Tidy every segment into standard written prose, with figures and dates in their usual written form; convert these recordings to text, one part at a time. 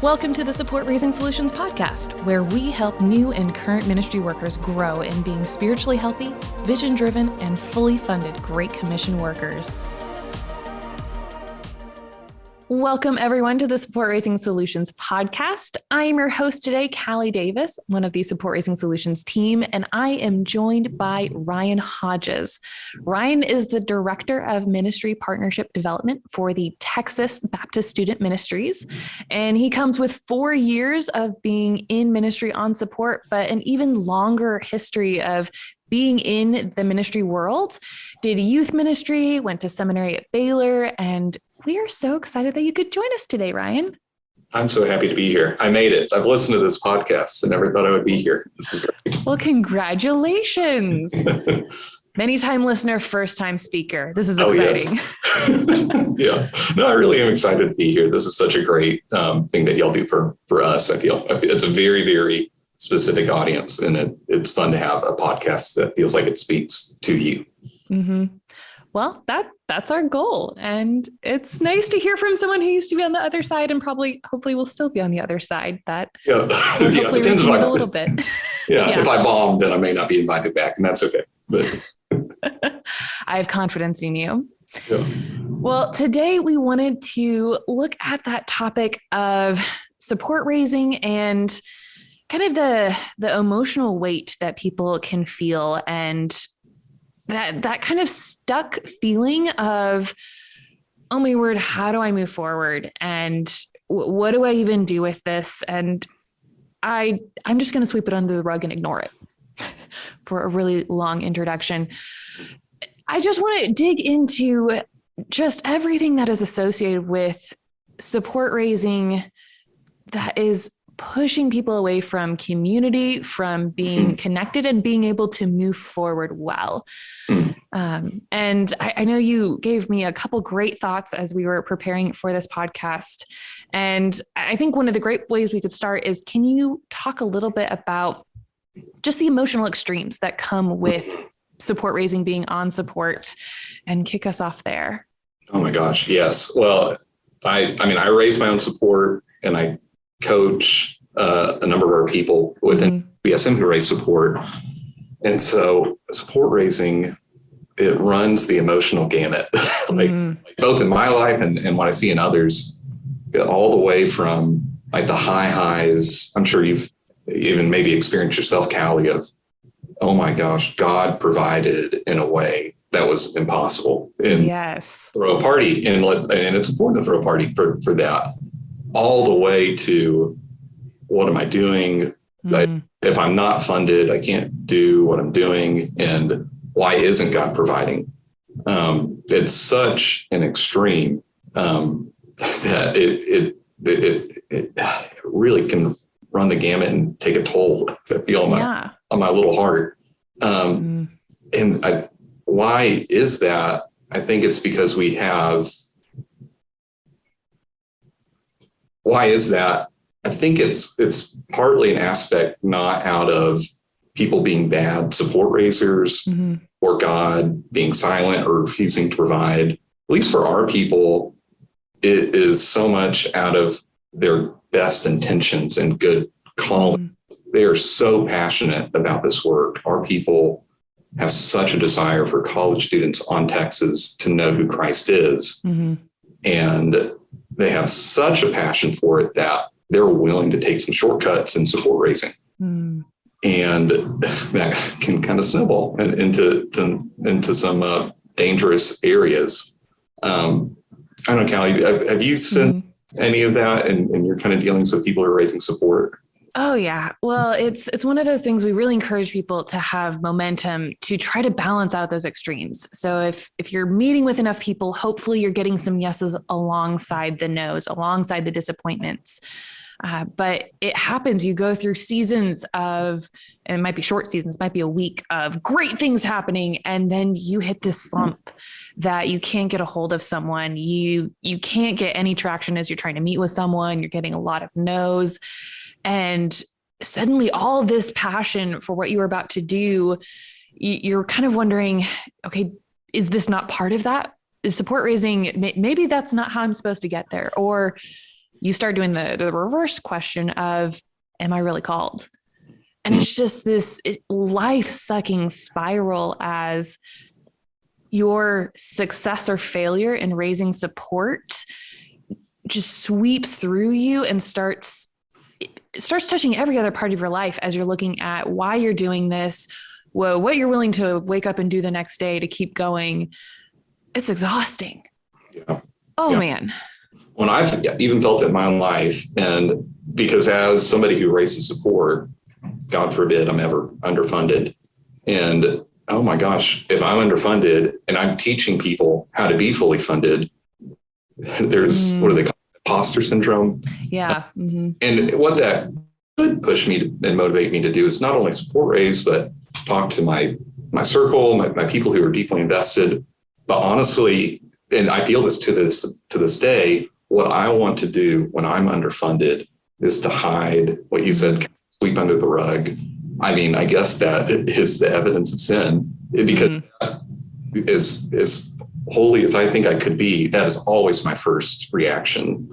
Welcome to the Support Raising Solutions podcast, where we help new and current ministry workers grow in being spiritually healthy, vision-driven, and fully funded Great Commission workers. Welcome, everyone, to the Support Raising Solutions podcast. I am your host today, Callie Davis, one of the Support Raising Solutions team, and I am joined by Ryan Hodges. Ryan is the Director of Ministry Partnership Development for the Texas Baptist Student Ministries, and he comes with 4 years of being in ministry on support, but an even longer history of being in the ministry world, did youth ministry, went to seminary at Baylor, and we are so excited that you could join us today, Ryan. I'm so happy to be here. I made it. I've listened to this podcast and never thought I would be here. This is great. Well, congratulations. Many-time listener, first-time speaker. This is exciting. Yes. Yeah. No, I really am excited to be here. This is such a great thing that y'all do for us. I feel it's a very, very specific audience, and it's fun to have a podcast that feels like it speaks to you. Mm-hmm. Well, that's our goal. And it's nice to hear from someone who used to be on the other side and hopefully will still be on the other side. That hopefully depends redeem a little bit. Yeah, if I bomb, then I may not be invited back, and that's okay. But I have confidence in you. Yeah. Well, today we wanted to look at that topic of support raising and kind of the emotional weight that people can feel, and that kind of stuck feeling of, oh my word, how do I move forward? And what do I even do with this? And I'm just going to sweep it under the rug and ignore it for a really long introduction. I just want to dig into just everything that is associated with support raising that is pushing people away from community, from being connected and being able to move forward well. And I know you gave me a couple great thoughts as we were preparing for this podcast. And I think one of the great ways we could start is, can you talk a little bit about just the emotional extremes that come with support raising, being on support, and kick us off there? Oh my gosh, yes. Well, I raise my own support, and I coach a number of our people within BSM who raise support. And so support raising, it runs the emotional gamut, both in my life and what I see in others, all the way from like the high highs. I'm sure you've even maybe experienced yourself, Callie, of, oh my gosh, God provided in a way that was impossible. And yes, throw a party, and it's important to throw a party for that. All the way to, what am I doing? If I'm not funded, I can't do what I'm doing. And why isn't God providing? It's such an extreme that it really can run the gamut and take a toll, I feel, on my little heart. Why is that? I think it's because why is that? I think it's partly an aspect not out of people being bad support raisers or God being silent or refusing to provide. At least for our people, it is so much out of their best intentions and good calling. They are so passionate about this work. Our people have such a desire for college students on Texas to know who Christ is. And they have such a passion for it that they're willing to take some shortcuts in support raising. And that can kind of snowball into some dangerous areas. I don't know, Callie, have you seen any of that in your kind of dealings with people who are raising support? Oh, yeah. Well, it's one of those things we really encourage people to have momentum to try to balance out those extremes. So if you're meeting with enough people, hopefully you're getting some yeses alongside the no's, alongside the disappointments. But it happens. You go through seasons of, and it might be short seasons, might be a week of great things happening. And then you hit this slump that you can't get a hold of someone. You can't get any traction as you're trying to meet with someone. You're getting a lot of no's. And suddenly all this passion for what you were about to do, you're kind of wondering, okay, is this not part of that? Is support raising, maybe that's not how I'm supposed to get there. Or you start doing the reverse question of, am I really called? And it's just this life-sucking spiral as your success or failure in raising support just sweeps through you and starts touching every other part of your life as you're looking at why you're doing this, what you're willing to wake up and do the next day to keep going. It's exhausting. Yeah. Oh, yeah. Man. When I've even felt it in my own life, and because as somebody who raises support, God forbid I'm ever underfunded. And oh my gosh, if I'm underfunded and I'm teaching people how to be fully funded, there's what do they call it? Imposter syndrome. Yeah. Mm-hmm. And what that could push me to, and motivate me to do is not only support raise, but talk to my circle, my people who are deeply invested. But honestly, and I feel this to this day, what I want to do when I'm underfunded is to hide what you said, sweep under the rug. I mean, I guess that is the evidence of sin, because as holy as I think I could be, that is always my first reaction.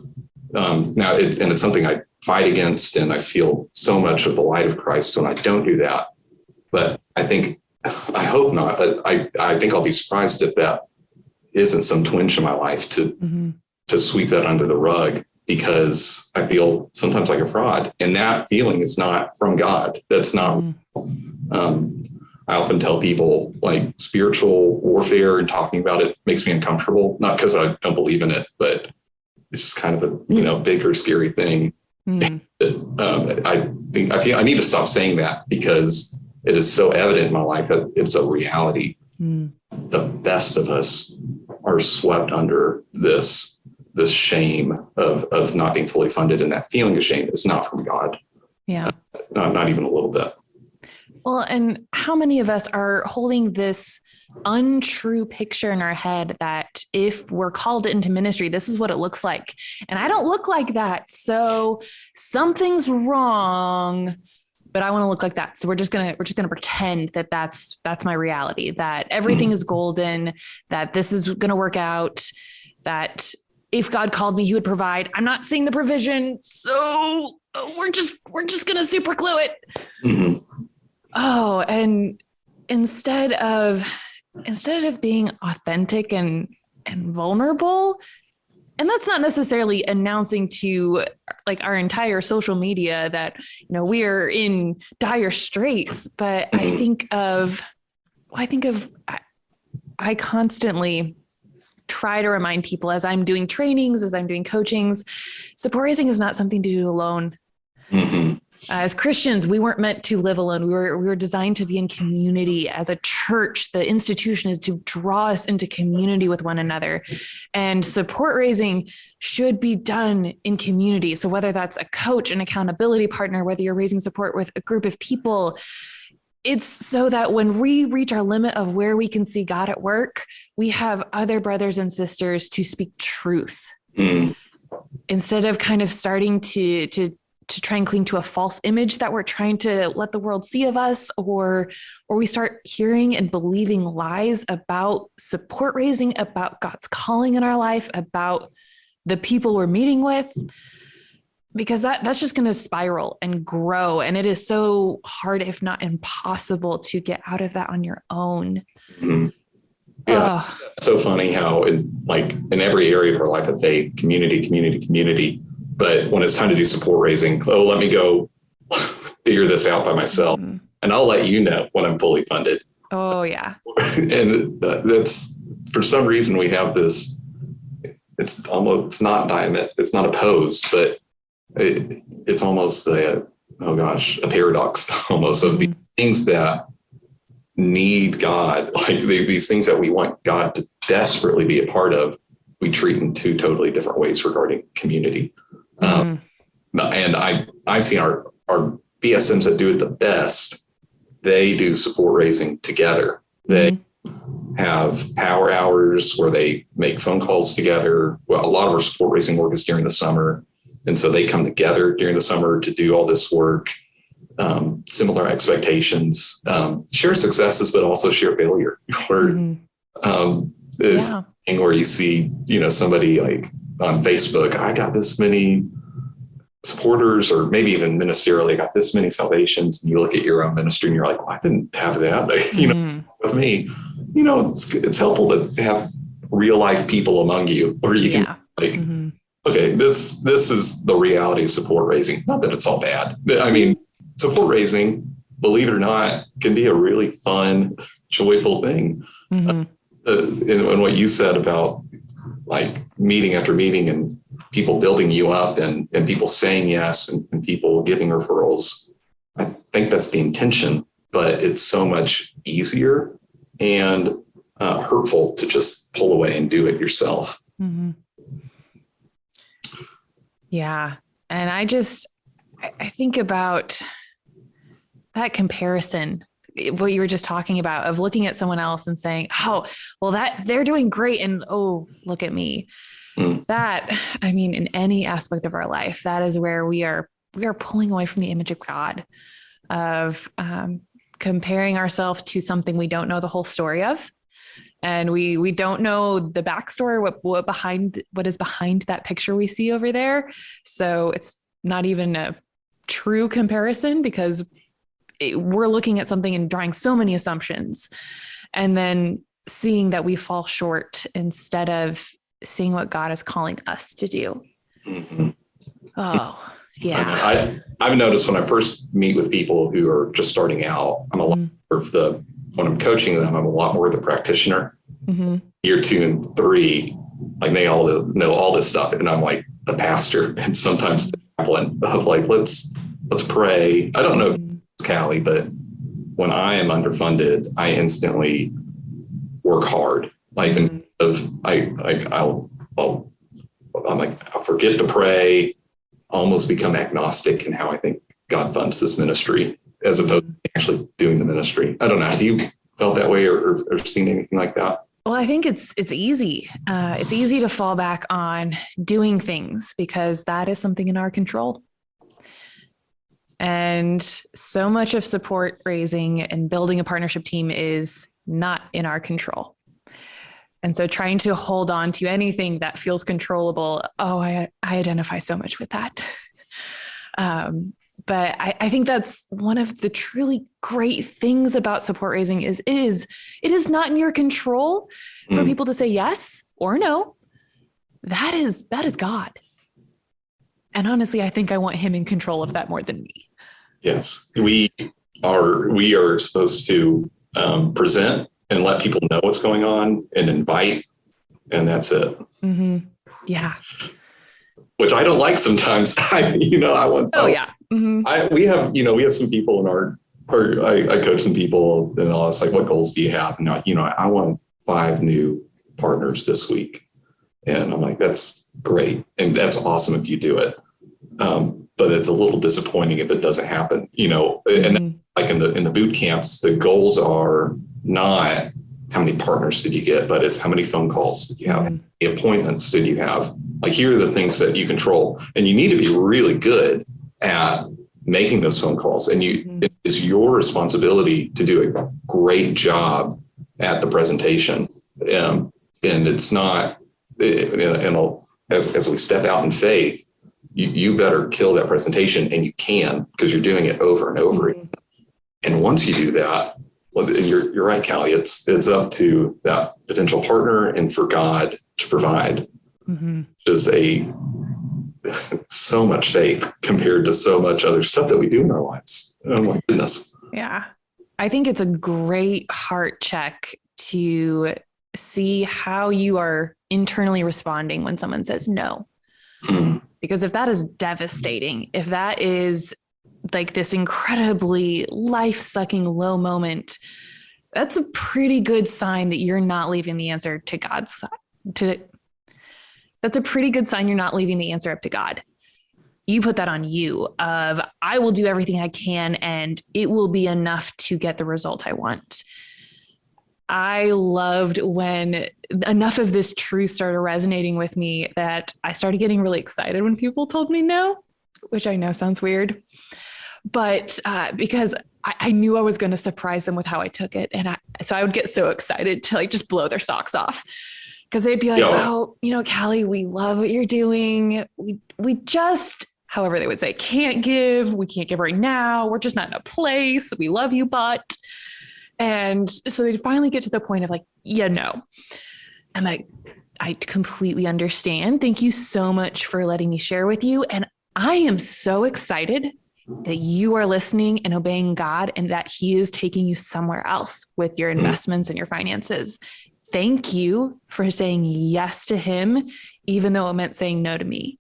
Now it's something I fight against, and I feel so much of the light of Christ when I don't do that. But I hope not. I think I'll be surprised if that isn't some twinge in my life to sweep that under the rug, because I feel sometimes like a fraud, and that feeling is not from God. That's not. I often tell people, like, spiritual warfare and talking about it makes me uncomfortable, not because I don't believe in it, but it's just kind of a bigger, scary thing. I think I need to stop saying that, because it is so evident in my life that it's a reality. The best of us are swept under this shame of not being fully funded, and that feeling of shame is not from God. Yeah. Not even a little bit. Well, and how many of us are holding this untrue picture in our head that if we're called into ministry, this is what it looks like. And I don't look like that. So something's wrong, but I want to look like that. So we're just going to pretend that that's my reality, that everything is golden, that this is going to work out, that if God called me, he would provide. I'm not seeing the provision. So we're just going to super glue it. Mm-hmm. Oh, and instead of being authentic and vulnerable, and that's not necessarily announcing to like our entire social media that, we are in dire straits, but I constantly try to remind people as I'm doing trainings, as I'm doing coachings, support raising is not something to do alone. Mm-hmm. As Christians, we weren't meant to live alone. We were designed to be in community. As a church, the institution is to draw us into community with one another. And support raising should be done in community. So whether that's a coach, an accountability partner, whether you're raising support with a group of people, it's so that when we reach our limit of where we can see God at work, we have other brothers and sisters to speak truth. Instead of kind of starting to try and cling to a false image that we're trying to let the world see of us, or we start hearing and believing lies about support raising, about God's calling in our life, about the people we're meeting with, because that's just going to spiral and grow. And it is so hard, if not impossible, to get out of that on your own. Mm-hmm. Yeah. It's so funny how in every area of our life of faith, community, but when it's time to do support raising, let me go figure this out by myself. Mm-hmm. And I'll let you know when I'm fully funded. Oh, yeah. And that's, for some reason, we have this, it's not opposed, but it's almost a paradox almost of the things that need God, like these things that we want God to desperately be a part of, we treat in two totally different ways regarding community. And I've seen our BSMs that do it the best, they do support raising together. They have power hours where they make phone calls together. Well, a lot of our support raising work is during the summer. And so they come together during the summer to do all this work, similar expectations, share successes, but also share failure. It's where you see, somebody like on Facebook, I got this many supporters, or maybe even ministerially, got this many salvations, and you look at your own ministry and you're like, well, I didn't have that, with me, it's helpful to have real life people among you, or you can okay, this is the reality of support raising. Not that it's all bad. I mean, support raising, believe it or not, can be a really fun, joyful thing. And what you said about like meeting after meeting and people building you up and people saying yes and people giving referrals, I think that's the intention, but it's so much easier and hurtful to just pull away and do it yourself. Yeah. And I think about that comparison, what you were just talking about, of looking at someone else and saying, oh, well, that they're doing great. And oh, look at me. That, I mean, in any aspect of our life, that is where we are pulling away from the image of God, of comparing ourselves to something we don't know the whole story of. And we don't know the backstory, what is behind that picture we see over there. So it's not even a true comparison, because we're looking at something and drawing so many assumptions, and then seeing that we fall short instead of seeing what God is calling us to do. Oh, yeah. I've noticed when I first meet with people who are just starting out, I'm a lot more of when I'm coaching them, I'm a lot more of the practitioner. Year 2 and 3, like they all know all this stuff, and I'm like the pastor and sometimes the chaplain of like, let's pray. I don't know if it's Callie, but when I am underfunded, I instantly work hard. Like, I'll forget to pray, almost become agnostic in how I think God funds this ministry, as opposed to actually doing the ministry. I don't know. Have you felt that way or seen anything like that? Well, I think it's easy. It's easy to fall back on doing things because that is something in our control. And so much of support raising and building a partnership team is not in our control. And so trying to hold on to anything that feels controllable, I identify so much with that. But I think that's one of the truly great things about support raising is it is not in your control for people to say yes or no. That is God. And honestly, I think I want him in control of that more than me. Yes, we are supposed to present and let people know what's going on and invite, and that's it. Yeah. Which I don't like sometimes. I want. Oh yeah. We have some people in I coach some people, and I'll ask like, what goals do you have? And I want 5 new partners this week, and I'm like, that's great, and that's awesome if you do it. But it's a little disappointing if it doesn't happen. And like in the boot camps, the goals are not how many partners did you get, but it's how many phone calls did you have, how many appointments did you have. Like, here are the things that you control, and you need to be really good at making those phone calls. And it is your responsibility to do a great job at the presentation. And it's not, as we step out in faith, you better kill that presentation, and you can, because you're doing it over and over again. And once you do that, well, you're right, Callie, it's up to that potential partner and for God to provide. Which is so much faith compared to so much other stuff that we do in our lives. Oh my goodness. Yeah. I think it's a great heart check to see how you are internally responding when someone says no. Because if that is devastating, if that is like this incredibly life-sucking low moment, that's a pretty good sign that you're not leaving the answer to God's side. That's a pretty good sign you're not leaving the answer up to God. You put that on you of, I will do everything I can and it will be enough to get the result I want. I loved when enough of this truth started resonating with me that I started getting really excited when people told me no, which I know sounds weird, but because I knew I was going to surprise them with how I took it. And so I would get so excited to like just blow their socks off. Because they'd be like, oh, Callie, we love what you're doing. We just however they would say, can't give, we can't give right now. We're just not in a place. We love you, but, and so they finally get to the point of like, yeah, no. I'm like, I completely understand. Thank you so much for letting me share with you. And I am so excited that you are listening and obeying God and that he is taking you somewhere else with your investments and your finances. Thank you for saying yes to him, even though it meant saying no to me.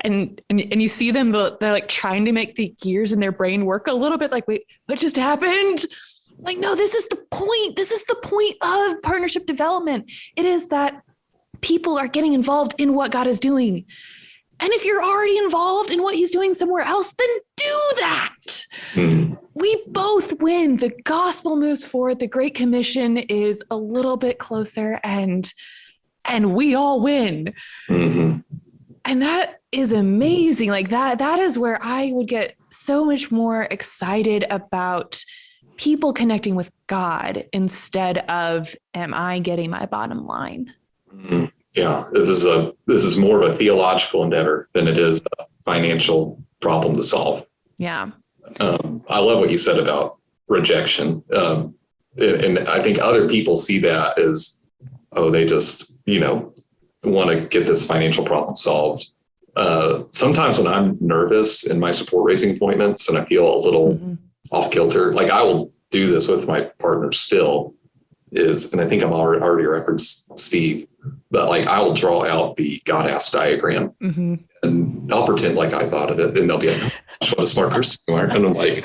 And you see them, they're like trying to make the gears in their brain work a little bit like, wait, what just happened? Like, no, this is the point. This is the point of partnership development. It is that people are getting involved in what God is doing. And if you're already involved in what he's doing somewhere else, then do that. We both win. The gospel moves forward. The Great Commission is a little bit closer and we all win. And that is amazing. Like that is where I would get so much more excited about people connecting with God instead of, am I getting my bottom line? Yeah, this is more of a theological endeavor than it is a financial problem to solve. Yeah. I love what you said about rejection. And I think other people see that as, oh, they just, want to get this financial problem solved. Sometimes when I'm nervous in my support raising appointments and I feel a little off kilter, like I will do this with my partner still and I think I'm already referenced Steve, but like I will draw out the God asked diagram and I'll pretend like I thought of it and they'll be like, oh, what a smart person you are. And I'm like,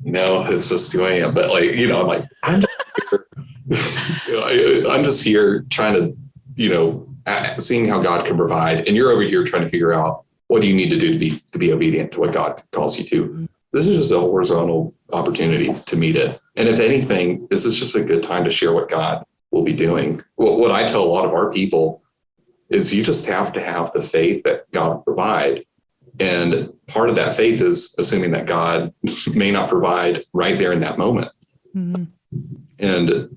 it's just who I am. But like, I'm like, I'm just here trying to, seeing how God can provide. And you're over here trying to figure out what do you need to do to be obedient to what God calls you to. This is just a horizontal opportunity to meet it. And if anything, this is just a good time to share what God will be doing. What I tell a lot of our people is you just have to have the faith that God will provide. And part of that faith is assuming that God may not provide right there in that moment. And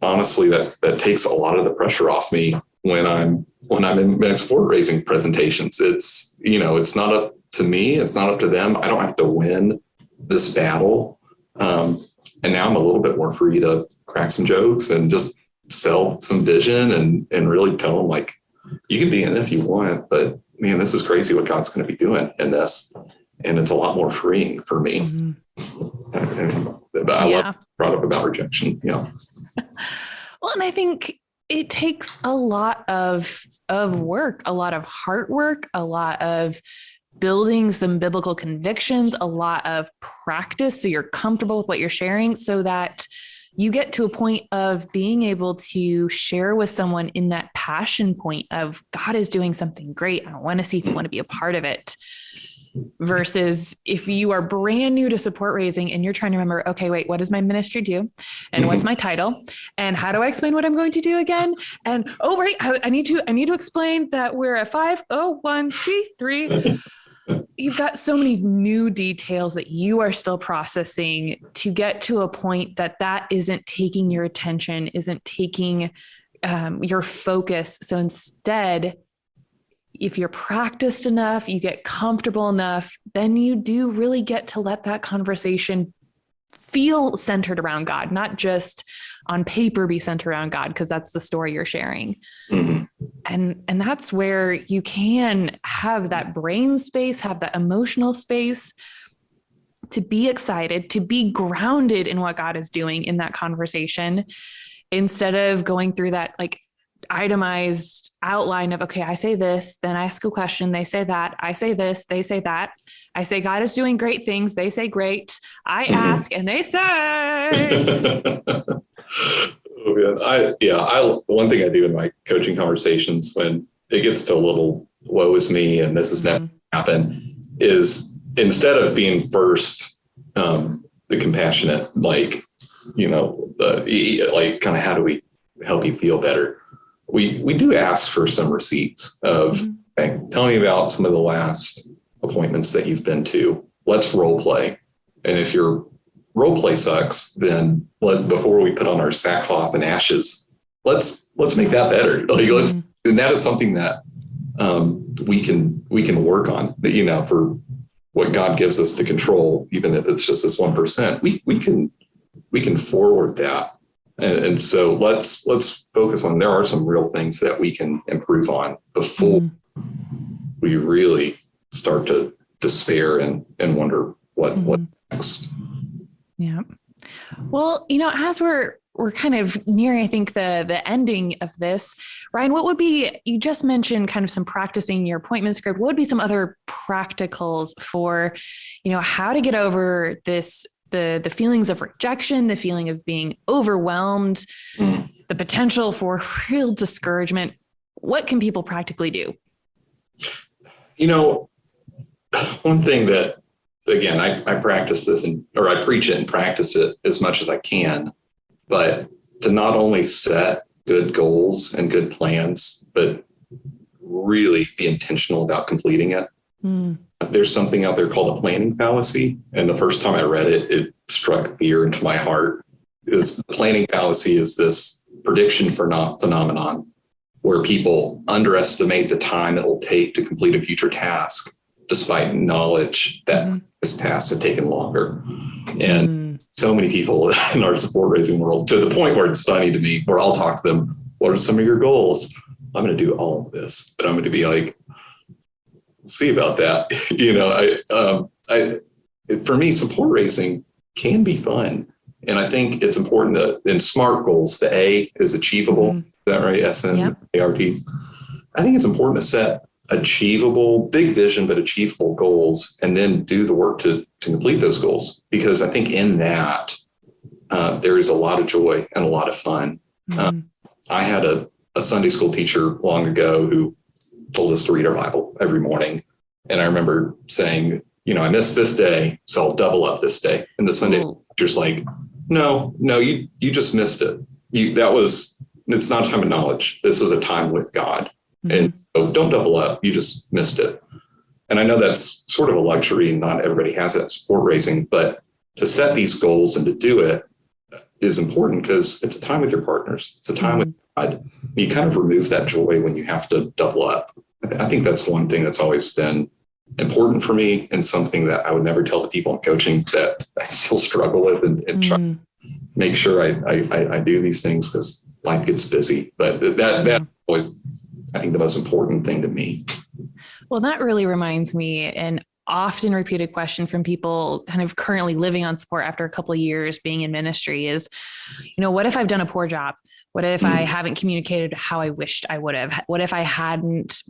honestly, that takes a lot of the pressure off me when I'm in my support raising presentations. It's, it's not up to me. It's not up to them. I don't have to win this battle. And now I'm a little bit more free to crack some jokes and just sell some vision and really tell them like, you can be in it if you want, but man, this is crazy what God's going to be doing in this. And it's a lot more freeing for me. But I love brought up about rejection. Yeah. Well, and I think it takes a lot of work, a lot of heart work, a lot of building some biblical convictions, a lot of practice so you're comfortable with what you're sharing so that you get to a point of being able to share with someone in that passion point of God is doing something great. I want to see if you want to be a part of it. Versus if you are brand new to support raising and you're trying to remember, okay, wait, what does my ministry do? And what's my title? And how do I explain what I'm going to do again? And right, I need to explain that we're at 501c3. You've got so many new details that you are still processing to get to a point that isn't taking your attention, isn't taking your focus. So instead, if you're practiced enough, you get comfortable enough, then you do really get to let that conversation feel centered around God, not just on paper be centered around God, because that's the story you're sharing. And that's where you can have that brain space, have that emotional space to be excited, to be grounded in what God is doing in that conversation, instead of going through that like itemized outline of, okay, I say this, then I ask a question, they say that, I say this, they say that, I say God is doing great things, they say great, I ask and they say. Oh man, one thing I do in my coaching conversations when it gets to a little woe is me and this is never happen is instead of being first the compassionate, like kind of how do we help you feel better? We do ask for some receipts of, hey, tell me about some of the last appointments that you've been to. Let's role play. And if your role play sucks, then before we put on our sackcloth and ashes, let's make that better. And that is something that we can work on, for what God gives us to control, even if it's just this 1%, we can forward that. And so let's focus on, there are some real things that we can improve on before we really start to despair and wonder what next. Yeah. Well, as we're kind of nearing, I think, the ending of this, Ryan, what would be, you just mentioned kind of some practicing your appointment script. What would be some other practicals for, how to get over this, the feelings of rejection, the feeling of being overwhelmed, the potential for real discouragement? What can people practically do? One thing that, again, I practice this or I preach it and practice it as much as I can, but to not only set good goals and good plans, but really be intentional about completing it. There's something out there called a planning fallacy. And the first time I read it, it struck fear into my heart. The planning fallacy is this prediction phenomenon where people underestimate the time it will take to complete a future task, despite knowledge that this task had taken longer. And so many people in our support raising world, to the point where it's funny to me, where I'll talk to them, what are some of your goals? I'm going to do all of this. And I'm going to be like, see about that. For me, support raising can be fun. And I think it's important in SMART goals, the A is achievable. Is that right? SMART. I think it's important to set achievable, big vision, but achievable goals, and then do the work to complete those goals. Because I think in that, there is a lot of joy and a lot of fun. I had a Sunday school teacher long ago who told us to read our Bible every morning. And I remember saying, I missed this day, so I'll double up this day. And the Sunday school teacher's like, no, you just missed it. It's not a time of knowledge. This was a time with God. And so don't double up. You just missed it. And I know that's sort of a luxury. Not everybody has that support raising, but to set these goals and to do it is important because it's a time with your partners. It's a time with God. You kind of remove that joy when you have to double up. I think that's one thing that's always been important for me and something that I would never tell the people in coaching that I still struggle with and try to make sure I do these things because life gets busy. But that always, I think, the most important thing to me. Well, that really reminds me, an often repeated question from people kind of currently living on support after a couple of years being in ministry is, what if I've done a poor job? What if I haven't communicated how I wished I would have? What if I hadn't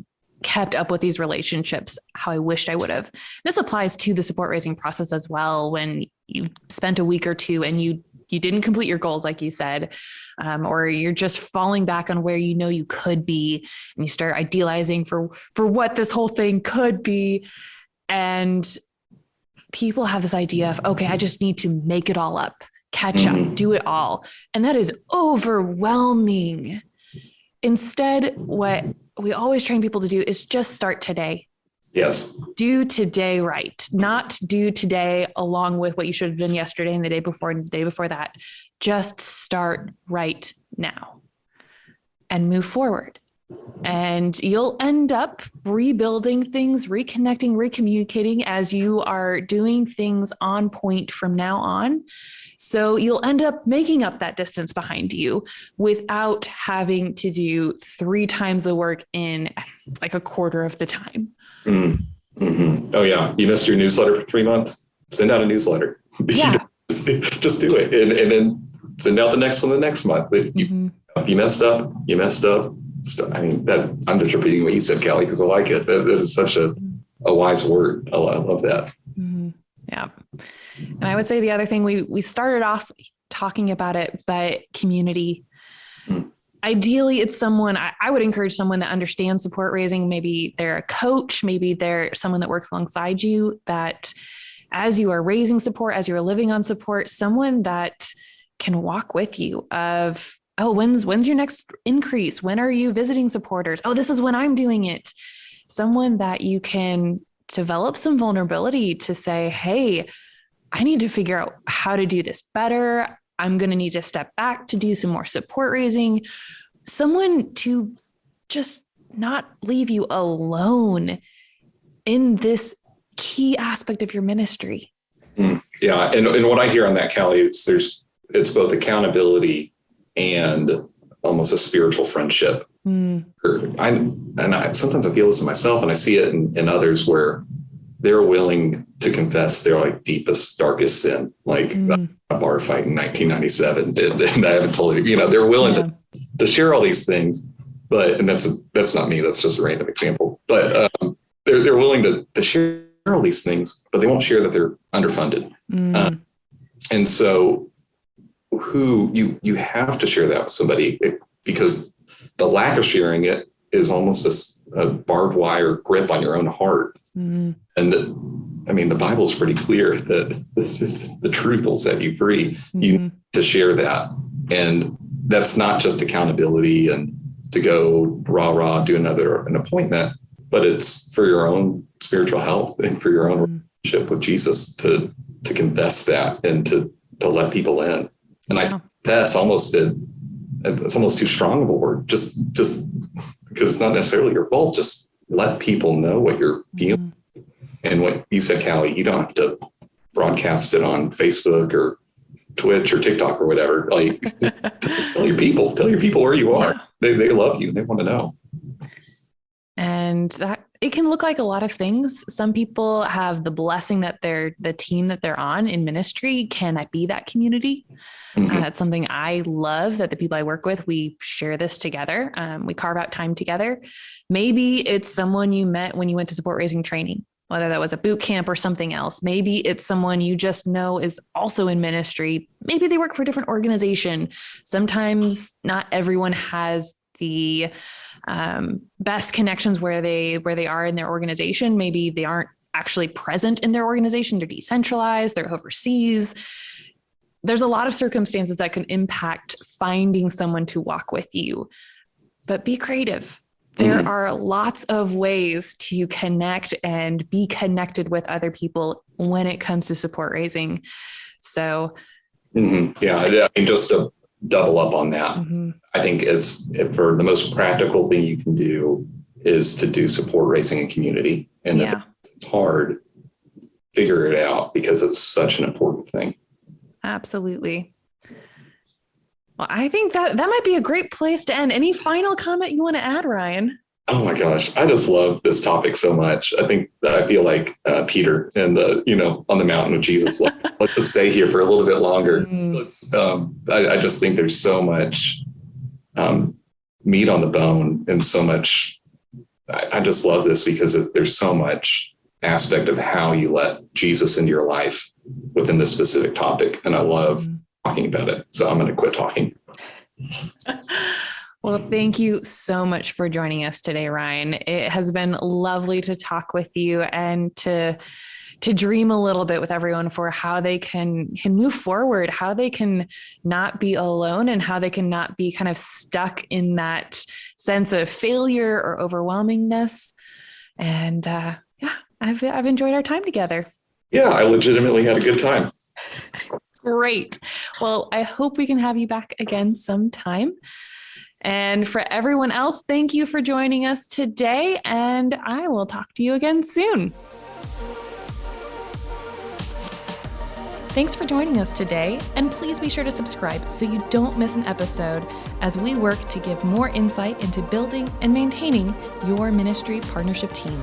kept up with these relationships how I wished I would have? This applies to the support raising process as well. When you've spent a week or two and you didn't complete your goals, like you said, or you're just falling back on where you could be, and you start idealizing for what this whole thing could be. And people have this idea of, okay, I just need to make it all up, catch up, do it all. And that is overwhelming. Instead, what we always train people to do is just start today. Yes. Do today right, not do today along with what you should have done yesterday and the day before and the day before that. Just start right now and move forward. And you'll end up rebuilding things, reconnecting, recommunicating as you are doing things on point from now on. So you'll end up making up that distance behind you without having to do 3 times the work in like a quarter of the time. Oh yeah. You missed your newsletter for 3 months. Send out a newsletter. Yeah. Just do it. And then send out the next one the next month. If you messed up, you messed up. I mean, that I'm just repeating what you said, Kelly, because I like it. That is such a wise word. I love that. Yeah. And I would say the other thing, we started off talking about it, but community. Ideally, it's someone, I would encourage someone that understands support raising. Maybe they're a coach, maybe they're someone that works alongside you, that as you are raising support, as you're living on support, someone that can walk with you of, oh, when's your next increase? When are you visiting supporters? Oh, this is when I'm doing it. Someone that you can develop some vulnerability to say, hey, I need to figure out how to do this better. I'm going to need to step back to do some more support raising. Someone to just not leave you alone in this key aspect of your ministry. Yeah. And what I hear on that, Callie, it's both accountability and almost a spiritual friendship. Sometimes I feel this in myself, and I see it in others where they're willing to confess their like deepest, darkest sin, like a bar fight in 1997 did, and I haven't told you, they're willing to share all these things, and that's not me. That's just a random example, but they're willing to share all these things, but they won't share that they're underfunded. And so you have to share that with somebody, because the lack of sharing it is almost a barbed wire grip on your own heart. And the Bible is pretty clear that the truth will set you free. You need to share that. And that's not just accountability and to go rah, do an appointment, but it's for your own spiritual health and for your own relationship with Jesus to confess that and to let people in. And I confess it's almost too strong of a word, just because it's not necessarily your fault. Just let people know what you're feeling. And what you said, Callie, you don't have to broadcast it on Facebook or Twitch or TikTok or whatever. Like, tell your people where you are. They love you. They want to know. And that it can look like a lot of things. Some people have the blessing that the team that they're on in ministry can be that community. That's something I love, that the people I work with, we share this together. We carve out time together. Maybe it's someone you met when you went to support raising training, whether that was a boot camp or something else. Maybe it's someone you just know is also in ministry. Maybe they work for a different organization. Sometimes not everyone has the best connections where they are in their organization. Maybe they aren't actually present in their organization. They're decentralized, they're overseas. There's a lot of circumstances that can impact finding someone to walk with you, but be creative. There are lots of ways to connect and be connected with other people when it comes to support raising. So, yeah, just to double up on that, I think for the most practical thing you can do is to do support raising in community. And if it's hard, figure it out, because it's such an important thing. Absolutely. Well, I think that might be a great place to end. Any final comment you want to add, Ryan? Oh my gosh, I just love this topic so much. I feel like Peter and on the mountain with Jesus. Like, let's just stay here for a little bit longer. I just think there's so much meat on the bone, and so much. I just love this because there's so much aspect of how you let Jesus into your life within this specific topic, and I love talking about it. So I'm going to quit talking. Well, thank you so much for joining us today, Ryan. It has been lovely to talk with you and to dream a little bit with everyone for how they can move forward, how they can not be alone, and how they can not be kind of stuck in that sense of failure or overwhelmingness. And I've enjoyed our time together. Yeah, I legitimately had a good time. Great. Well, I hope we can have you back again sometime. And for everyone else, thank you for joining us today, and I will talk to you again soon. Thanks for joining us today, and please be sure to subscribe so you don't miss an episode as we work to give more insight into building and maintaining your ministry partnership team.